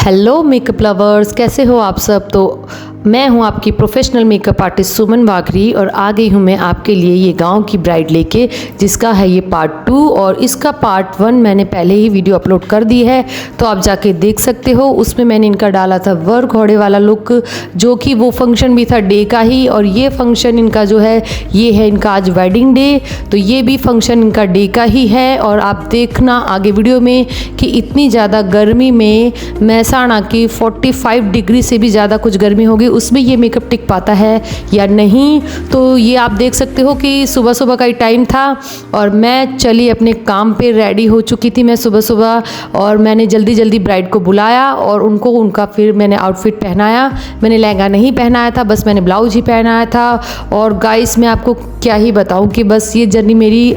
Hello makeup lovers, कैसे हो आप सब। तो मैं हूं आपकी प्रोफेशनल मेकअप आर्टिस्ट सुमन वाघरी और आ गई हूं मैं आपके लिए ये गांव की ब्राइड लेके, जिसका है ये पार्ट 2 और इसका पार्ट 1 मैंने पहले ही वीडियो अपलोड कर दी है, तो आप जाके देख सकते हो। उसमें मैंने इनका डाला था वर्क घोड़े वाला लुक, जो कि वो फंक्शन भी था डे का ही, और ये फंक्शन इनका जो है ये है इनका आज वेडिंग डे, तो ये भी फंक्शन इनका डे का ही है। और आप देखना आगे वीडियो में कि इतनी ज़्यादा गर्मी में महसाणा की 45 डिग्री से भी ज़्यादा कुछ गर्मी होगी, उसमें ये मेकअप टिक पाता है या नहीं। तो ये आप देख सकते हो कि सुबह सुबह का ही टाइम था और मैं चली अपने काम पे, रेडी हो चुकी थी मैं सुबह सुबह, और मैंने जल्दी जल्दी ब्राइड को बुलाया और उनको उनका फिर मैंने आउटफिट पहनाया। मैंने लहंगा नहीं पहनाया था, बस मैंने ब्लाउज ही पहनाया था। और गाइस मैं आपको क्या ही बताऊं कि बस ये जर्नी मेरी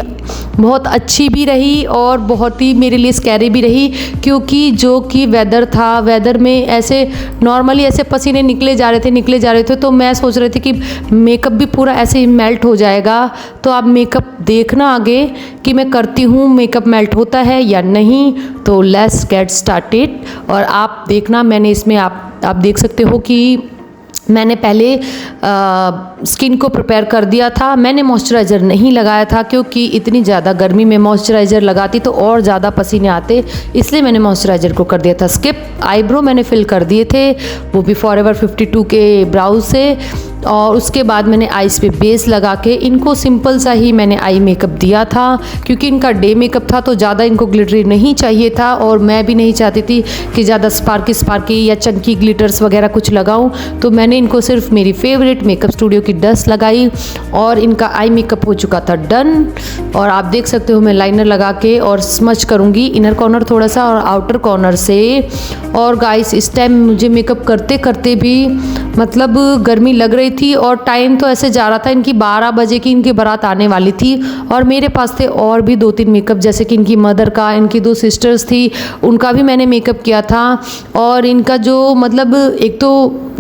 बहुत अच्छी भी रही और बहुत ही मेरे लिए स्कैरी भी रही, क्योंकि जो कि वेदर था, वेदर में ऐसे नॉर्मली ऐसे पसीने निकले जा रहे थे, तो मैं सोच रही थी कि मेकअप भी पूरा ऐसे ही मेल्ट हो जाएगा। तो आप मेकअप देखना आगे कि मैं करती हूँ मेकअप मेल्ट होता है या नहीं। तो लेट्स गेट स्टार्टेड। और आप देखना, मैंने इसमें आप देख सकते हो कि मैंने पहले स्किन को प्रिपेयर कर दिया था। मैंने मॉइस्चराइज़र नहीं लगाया था, क्योंकि इतनी ज़्यादा गर्मी में मॉइस्चराइज़र लगाती तो और ज़्यादा पसीने आते, इसलिए मैंने मॉइस्चराइज़र को कर दिया था स्किप। आईब्रो मैंने फिल कर दिए थे, वो भी फॉरएवर 52 के ब्राउज से। और उसके बाद मैंने आईज पे बेस लगा के इनको सिंपल सा ही मैंने आई मेकअप दिया था, क्योंकि इनका डे मेकअप था तो ज़्यादा इनको ग्लिटरी नहीं चाहिए था, और मैं भी नहीं चाहती थी कि ज़्यादा स्पार्की या चंकी ग्लिटर्स वगैरह कुछ लगाऊं। तो मैंने इनको सिर्फ मेरी फेवरेट मेकअप स्टूडियो की डस्ट लगाई और इनका आई मेकअप हो चुका था डन। और आप देख सकते हो मैं लाइनर लगा के और स्मच करूँगी इनर कॉर्नर थोड़ा सा और आउटर कॉर्नर से। और गाइस इस टाइम मुझे मेकअप करते करते भी मतलब गर्मी लग रही थी, और टाइम तो ऐसे जा रहा था, इनकी 12 बजे की इनकी बारात आने वाली थी, और मेरे पास थे और भी 2-3 मेकअप, जैसे कि इनकी मदर का, इनकी 2 सिस्टर्स थी, उनका भी मैंने मेकअप किया था। और इनका जो मतलब एक तो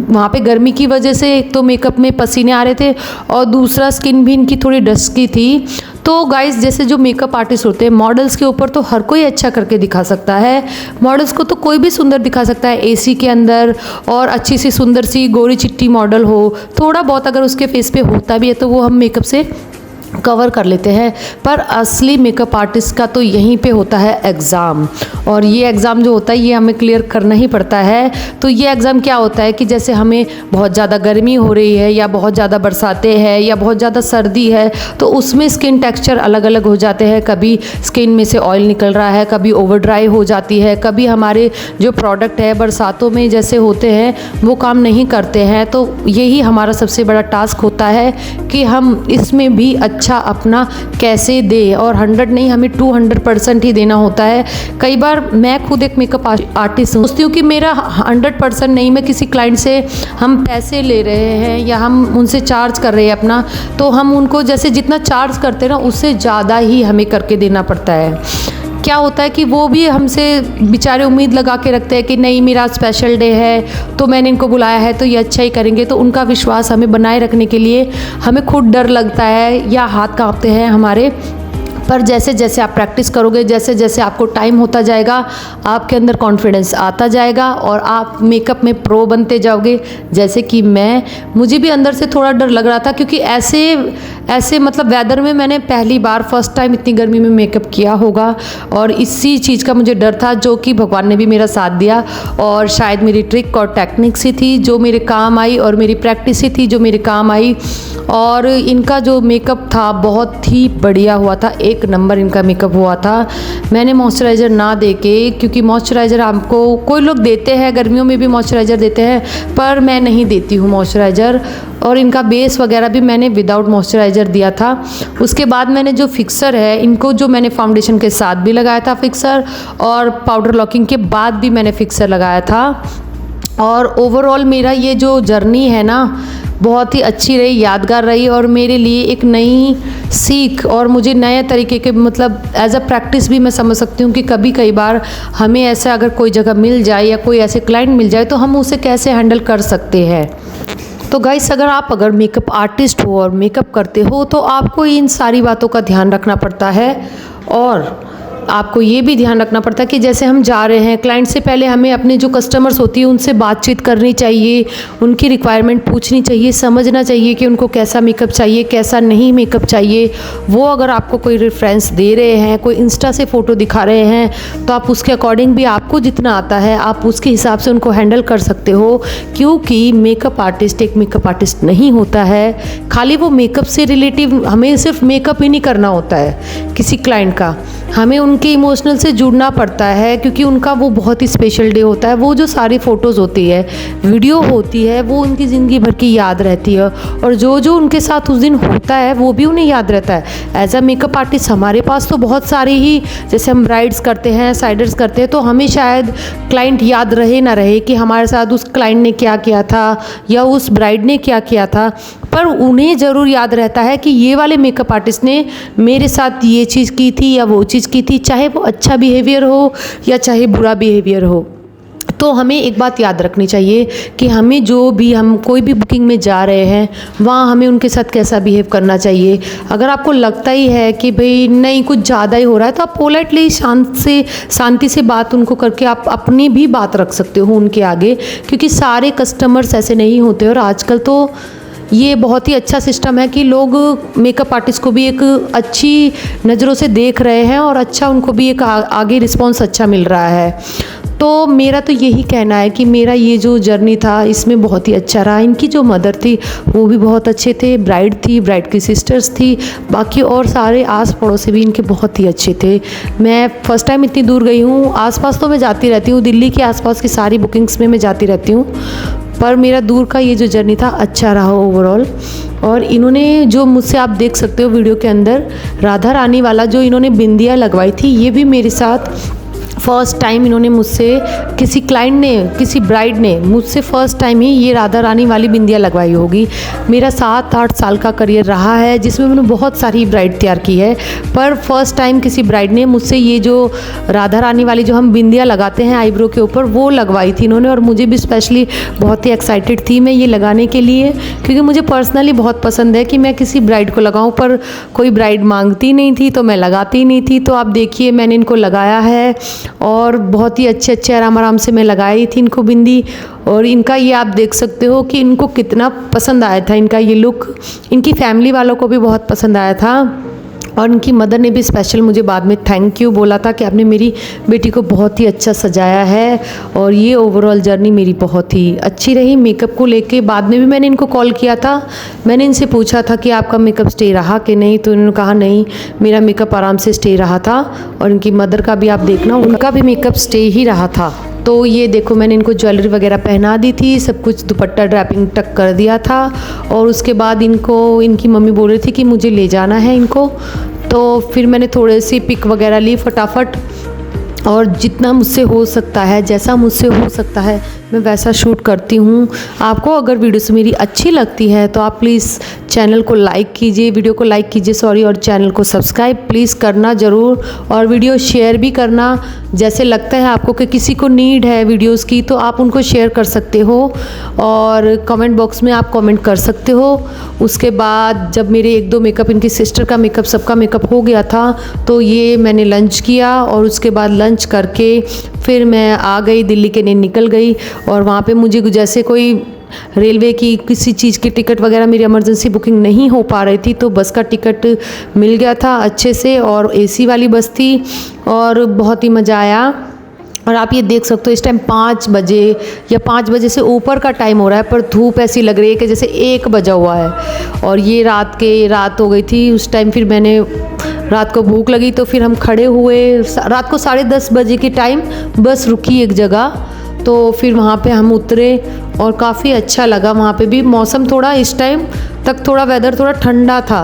वहाँ पे गर्मी की वजह से एक तो मेकअप में पसीने आ रहे थे, और दूसरा स्किन भी इनकी थोड़ी डस्की थी। तो गाइस जैसे जो मेकअप आर्टिस्ट होते हैं, मॉडल्स के ऊपर तो हर कोई अच्छा करके दिखा सकता है, मॉडल्स को तो कोई भी सुंदर दिखा सकता है एसी के अंदर, और अच्छी सी सुंदर सी गोरी चिट्टी मॉडल हो, थोड़ा बहुत अगर उसके फेस पे होता भी है तो वो हम मेकअप से कवर कर लेते हैं। पर असली मेकअप आर्टिस्ट का तो यहीं पे होता है एग्ज़ाम, और ये एग्ज़ाम जो होता है ये हमें क्लियर करना ही पड़ता है। तो ये एग्ज़ाम क्या होता है कि जैसे हमें बहुत ज़्यादा गर्मी हो रही है, या बहुत ज़्यादा बरसातें हैं, या बहुत ज़्यादा सर्दी है, तो उसमें स्किन टेक्सचर अलग अलग हो जाते हैं। कभी स्किन में से ऑयल निकल रहा है, कभी ओवर ड्राई हो जाती है, कभी हमारे जो प्रोडक्ट है बरसातों में जैसे होते हैं वो काम नहीं करते हैं। तो यही हमारा सबसे बड़ा टास्क होता है कि हम इसमें भी अच्छा अपना कैसे दे, और 100 नहीं हमें 200% ही देना होता है। कई बार मैं खुद एक मेकअप आर्टिस्ट हूँ, सोचती हूँ कि मेरा 100% नहीं, मैं किसी क्लाइंट से हम पैसे ले रहे हैं या हम उनसे चार्ज कर रहे हैं अपना, तो हम उनको जैसे जितना चार्ज करते हैं ना उससे ज़्यादा ही हमें करके देना पड़ता है। क्या होता है कि वो भी हमसे बेचारे उम्मीद लगा के रखते हैं कि नहीं मेरा स्पेशल डे है तो मैंने इनको बुलाया है तो ये अच्छा ही करेंगे, तो उनका विश्वास हमें बनाए रखने के लिए हमें खुद डर लगता है या हाथ कांपते हैं हमारे। पर जैसे जैसे आप प्रैक्टिस करोगे, जैसे जैसे आपको टाइम होता जाएगा, आपके अंदर कॉन्फिडेंस आता जाएगा और आप मेकअप में प्रो बनते जाओगे। जैसे कि मुझे भी अंदर से थोड़ा डर लग रहा था, क्योंकि ऐसे मतलब वेदर में मैंने पहली बार फर्स्ट टाइम इतनी गर्मी में मेकअप किया होगा, और इसी चीज़ का मुझे डर था, जो कि भगवान ने भी मेरा साथ दिया। और शायद मेरी ट्रिक और टेक्निक्स ही थी जो मेरे काम आई, और मेरी प्रैक्टिस ही थी जो मेरे काम आई। और इनका जो मेकअप था बहुत ही बढ़िया हुआ था, एक नंबर इनका मेकअप हुआ था। मैंने मॉइस्चराइज़र ना देके, क्योंकि मॉइस्चराइज़र आपको कोई लोग देते हैं, गर्मियों में भी मॉइस्चराइज़र देते हैं, पर मैं नहीं देती हूँ मॉइस्चराइज़र। और इनका बेस वगैरह भी मैंने विदाउट मॉइस्चराइज़र दिया था। उसके बाद मैंने जो फिक्सर है इनको, जो मैंने फाउंडेशन के साथ भी लगाया था फिक्सर, और पाउडर लॉकिंग के बाद भी मैंने फिक्सर लगाया था। और ओवरऑल मेरा ये जो जर्नी है ना बहुत ही अच्छी रही, यादगार रही, और मेरे लिए एक नई सीख और मुझे नए तरीके के मतलब एज अ प्रैक्टिस भी मैं समझ सकती हूँ कि कई बार हमें ऐसा अगर कोई जगह मिल जाए या कोई ऐसे क्लाइंट मिल जाए तो हम उसे कैसे हैंडल कर सकते हैं। तो गाइस अगर मेकअप आर्टिस्ट हो और मेकअप करते हो तो आपको इन सारी बातों का ध्यान रखना पड़ता है। और आपको ये भी ध्यान रखना पड़ता है कि जैसे हम जा रहे हैं क्लाइंट से पहले हमें अपने जो कस्टमर्स होती है उनसे बातचीत करनी चाहिए, उनकी रिक्वायरमेंट पूछनी चाहिए, समझना चाहिए कि उनको कैसा मेकअप चाहिए, कैसा नहीं मेकअप चाहिए। वो अगर आपको कोई रेफरेंस दे रहे हैं, कोई इंस्टा से फ़ोटो दिखा रहे हैं, तो आप उसके अकॉर्डिंग भी आपको जितना आता है आप उसके हिसाब से उनको हैंडल कर सकते हो। क्योंकि मेकअप आर्टिस्ट एक मेकअप आर्टिस्ट नहीं होता है खाली वो मेकअप से रिलेटिव, हमें सिर्फ मेकअप ही नहीं करना होता है किसी क्लाइंट का, हमें उनके इमोशनल से जुड़ना पड़ता है क्योंकि उनका वो बहुत ही स्पेशल डे होता है। वो जो सारी फ़ोटोज़ होती है, वीडियो होती है, वो उनकी ज़िंदगी भर की याद रहती है और जो जो उनके साथ उस दिन होता है वो भी उन्हें याद रहता है। एज अ मेकअप आर्टिस्ट हमारे पास तो बहुत सारी ही, जैसे हम ब्राइड्स करते हैं, साइडर्स करते हैं, तो हमें शायद क्लाइंट याद रहे ना रहे कि हमारे साथ उस क्लाइंट ने क्या किया था या उस ब्राइड ने क्या किया था, पर उन्हें ज़रूर याद रहता है कि ये वाले मेकअप आर्टिस्ट ने मेरे साथ ये चीज़ की थी या वो चीज़ की थी, चाहे वो अच्छा बिहेवियर हो या चाहे बुरा बिहेवियर हो। तो हमें एक बात याद रखनी चाहिए कि हमें जो भी, हम कोई भी बुकिंग में जा रहे हैं वहाँ हमें उनके साथ कैसा बिहेव करना चाहिए। अगर आपको लगता ही है कि भाई नहीं कुछ ज़्यादा ही हो रहा है तो आप पोलाइटली शांति से बात उनको करके आप अपनी भी बात रख सकते हो उनके आगे, क्योंकि सारे कस्टमर्स ऐसे नहीं होते। और आजकल तो ये बहुत ही अच्छा सिस्टम है कि लोग मेकअप आर्टिस्ट को भी एक अच्छी नज़रों से देख रहे हैं और अच्छा उनको भी एक आगे रिस्पॉन्स अच्छा मिल रहा है। तो मेरा तो यही कहना है कि मेरा ये जो जर्नी था इसमें बहुत ही अच्छा रहा। इनकी जो मदर थी वो भी बहुत अच्छे थे, ब्राइड थी, ब्राइड की सिस्टर्स थी, बाकी और सारे आस पड़ोसी भी इनके बहुत ही अच्छे थे। मैं फ़र्स्ट टाइम इतनी दूर गई हूँ, आसपास तो मैं जाती रहती हूँ, दिल्ली के आसपास की सारी बुकिंग्स में मैं जाती रहती हूँ, पर मेरा दूर का ये जो जर्नी था अच्छा रहा ओवरऑल। और इन्होंने जो मुझसे, आप देख सकते हो वीडियो के अंदर, राधा रानी वाला जो इन्होंने बिंदिया लगवाई थी, ये भी मेरे साथ फ़र्स्ट टाइम इन्होंने मुझसे, किसी क्लाइंट ने, किसी ब्राइड ने मुझसे फ़र्स्ट टाइम ही ये राधा रानी वाली बिंदिया लगवाई होगी। मेरा 7-8 साल का करियर रहा है जिसमें मैंने बहुत सारी ब्राइड तैयार की है, पर फर्स्ट टाइम किसी ब्राइड ने मुझसे ये जो राधा रानी वाली जो हम बिंदिया लगाते हैं आईब्रो के ऊपर, वो लगवाई थी इन्होंने। और मुझे भी स्पेशली बहुत ही एक्साइटेड थी मैं ये लगाने के लिए, क्योंकि मुझे पर्सनली बहुत पसंद है कि मैं किसी ब्राइड को लगाऊँ, पर कोई ब्राइड मांगती नहीं थी तो मैं लगाती नहीं थी। तो आप देखिए मैंने इनको लगाया है और बहुत ही अच्छे आराम से मैं लगाई थी इनको बिंदी। और इनका ये आप देख सकते हो कि इनको कितना पसंद आया था इनका ये लुक, इनकी फैमिली वालों को भी बहुत पसंद आया था। और इनकी मदर ने भी स्पेशल मुझे बाद में थैंक यू बोला था कि आपने मेरी बेटी को बहुत ही अच्छा सजाया है। और ये ओवरऑल जर्नी मेरी बहुत ही अच्छी रही मेकअप को लेके। बाद में भी मैंने इनको कॉल किया था, मैंने इनसे पूछा था कि आपका मेकअप स्टे रहा कि नहीं, तो इन्होंने कहा नहीं मेरा मेकअप आराम से स्टे रहा था। और इनकी मदर का भी आप देखना, उनका भी मेकअप स्टे ही रहा था। तो ये देखो मैंने इनको ज्वेलरी वगैरह पहना दी थी, सब कुछ दुपट्टा ड्रैपिंग टक कर दिया था। और उसके बाद इनको, इनकी मम्मी बोल रही थी कि मुझे ले जाना है इनको, तो फिर मैंने थोड़ी सी पिक वगैरह ली फटाफट। और जितना मुझसे हो सकता है, जैसा मुझसे हो सकता है मैं वैसा शूट करती हूँ। आपको अगर वीडियोस मेरी अच्छी लगती है तो आप प्लीज़ चैनल को लाइक कीजिए, वीडियो को लाइक कीजिए सॉरी, और चैनल को सब्सक्राइब प्लीज़ करना ज़रूर। और वीडियो शेयर भी करना, जैसे लगता है आपको कि किसी को नीड है वीडियोस की तो आप उनको शेयर कर सकते हो। और कमेंट बॉक्स में आप कमेंट कर सकते हो। उसके बाद जब मेरे 1-2 मेकअप, इनकी सिस्टर का मेकअप, सबका मेकअप हो गया था, तो ये मैंने लंच किया। और उसके बाद लंच करके फिर मैं आ गई, दिल्ली के लिए निकल गई। और वहाँ पे मुझे जैसे कोई रेलवे की किसी चीज़ की टिकट वगैरह, मेरी इमरजेंसी बुकिंग नहीं हो पा रही थी, तो बस का टिकट मिल गया था अच्छे से। और एसी वाली बस थी और बहुत ही मज़ा आया। और आप ये देख सकते हो इस टाइम 5 बजे या 5 बजे से ऊपर का टाइम हो रहा है, पर धूप ऐसी लग रही है कि जैसे 1 बजा हुआ है। और ये रात हो गई थी उस टाइम। फिर मैंने, रात को भूख लगी तो फिर हम खड़े हुए। रात को 10:30 बजे के टाइम बस रुकी एक जगह, तो फिर वहाँ पे हम उतरे और काफ़ी अच्छा लगा। वहाँ पे भी मौसम थोड़ा, इस टाइम तक थोड़ा वेदर थोड़ा ठंडा था,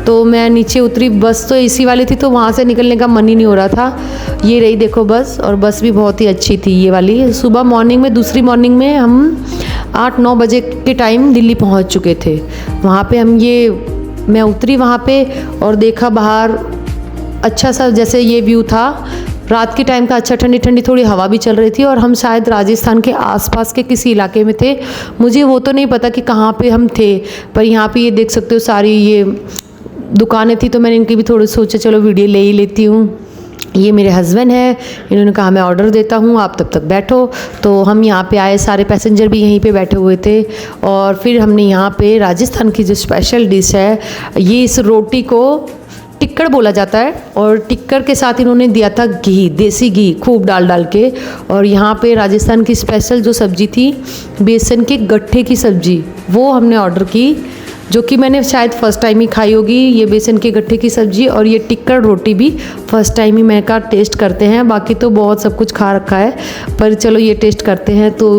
तो मैं नीचे उतरी। बस तो एसी वाली थी तो वहाँ से निकलने का मन ही नहीं हो रहा था। ये रही देखो बस, और बस भी बहुत ही अच्छी थी ये वाली। सुबह मॉर्निंग में, दूसरी मॉर्निंग में हम 8-9 बजे के टाइम दिल्ली पहुँच चुके थे। वहाँ पे मैं उतरी वहाँ पे और देखा बाहर अच्छा सा जैसे ये व्यू था रात के टाइम का, अच्छा ठंडी ठंडी थोड़ी हवा भी चल रही थी। और हम शायद राजस्थान के आसपास के किसी इलाके में थे, मुझे वो तो नहीं पता कि कहाँ पे हम थे, पर यहाँ पे ये देख सकते हो सारी ये दुकानें थी, तो मैंने इनकी भी थोड़ी सोचा चलो वीडियो ले ही लेती हूँ। ये मेरे हस्बैंड हैं, इन्होंने कहा मैं ऑर्डर देता हूँ, आप तब तक बैठो। तो हम यहाँ पे आए, सारे पैसेंजर भी यहीं पे बैठे हुए थे और फिर हमने यहाँ पे राजस्थान की जो स्पेशल डिश है, ये इस रोटी को टिक्कड़ बोला जाता है और टिक्कड़ के साथ इन्होंने दिया था घी, देसी घी खूब डाल के। और यहाँ पे राजस्थान की स्पेशल जो सब्ज़ी थी, बेसन के गट्ठे की सब्ज़ी, वो हमने ऑर्डर की, जो कि मैंने शायद फ़र्स्ट टाइम ही खाई होगी, ये बेसन के गट्ठे की सब्ज़ी। और ये टिक्कड़ रोटी भी फ़र्स्ट टाइम ही मैं कहा टेस्ट करते हैं, बाकी तो बहुत सब कुछ खा रखा है, पर चलो ये टेस्ट करते हैं। तो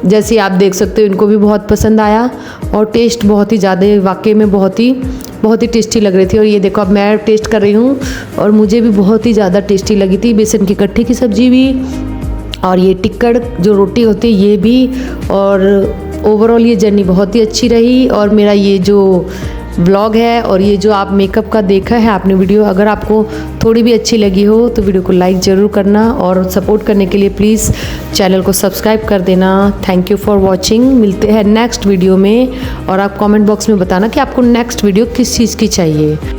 जैसे आप देख सकते हो इनको भी बहुत पसंद आया और टेस्ट बहुत ही ज़्यादा, वाकई में बहुत ही टेस्टी लग रही थी। और ये देखो अब मैं टेस्ट कर रही हूँ और मुझे भी बहुत ही ज़्यादा टेस्टी लगी थी, बेसन के गट्ठे की सब्ज़ी भी और ये टिक्कड़ जो रोटी होती है ये भी। और ओवरऑल ये जर्नी बहुत ही अच्छी रही। और मेरा ये जो व्लॉग है और ये जो आप मेकअप का देखा है आपने वीडियो, अगर आपको थोड़ी भी अच्छी लगी हो तो वीडियो को लाइक ज़रूर करना और सपोर्ट करने के लिए प्लीज़ चैनल को सब्सक्राइब कर देना। Thank you for watching. मिलते हैं नेक्स्ट वीडियो में और आप कमेंट बॉक्स में बताना कि आपको नेक्स्ट वीडियो किस चीज़ की चाहिए।